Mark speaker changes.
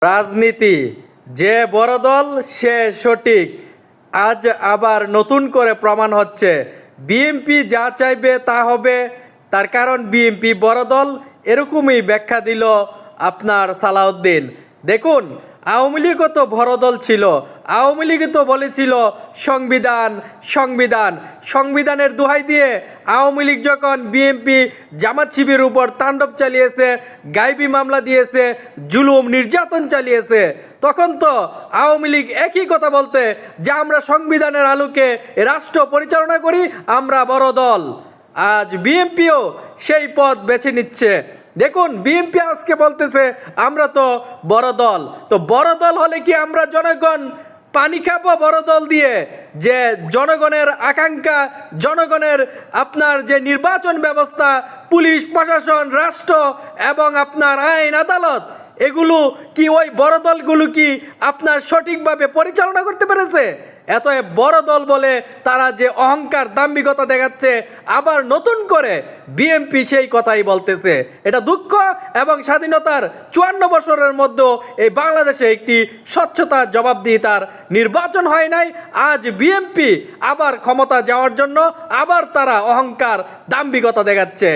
Speaker 1: রাজনীতি, যে বড় দল সে সঠিক, আজ আবার নতুন করে প্রমাণ হচ্ছে। বিএনপি যা চাইবে তা হবে, তার কারণ বিএনপি বড় দল। এরকমই ব্যাখ্যা দিল আপনার সালাউদ্দিন। দেখুন, আওয়ামী লীগও তো বড় দল ছিল। আওয়ামী লীগও তো বলেছিল সংবিধান সংবিধান সংবিধানের দোহাই দিয়ে আওয়ামী লীগ যখন বিএনপি জামাত শিবিরের উপর তাণ্ডব চালিয়েছে, গায়েবী মামলা দিয়েছে, জুলুম নির্যাতন চালিয়েছে, তখন তো আওয়ামী লীগ একই কথা বলতে যে আমরা সংবিধানের আলোকে রাষ্ট্র পরিচালনা করি, আমরা বড় দল। আজ বিএনপিও সেই পথ বেছে নিচ্ছে। দেখুন, বিএনপি আজকে বলতেছে আমরা তো বড় দল। তো বড় দল হলে কি আমরা জনগণ পানি খাবো বড় দল দিয়ে? যে জনগণের আকাঙ্ক্ষা, জনগণের আপনার যে নির্বাচন ব্যবস্থা, পুলিশ প্রশাসন, রাষ্ট্র এবং আপনার আইন আদালত, এগুলো কি ওই বড় দলগুলো কি আপনার সঠিকভাবে পরিচালনা করতে পেরেছে? এত বড় দল বলে তারা যে অহংকার দাম্ভিকতা দেখাচ্ছে, আবার নতুন করে বিএনপি সেই কথাই বলতেছে। এটা দুঃখ। এবং স্বাধীনতার 54 বছরের মধ্যে এই বাংলাদেশে একটি স্বচ্ছতার জবাবদিহিতার নির্বাচন হয় নাই। আজ বিএনপি আবার ক্ষমতা যাওয়ার জন্য আবার তারা অহংকার দাম্ভিকতা দেখাচ্ছে।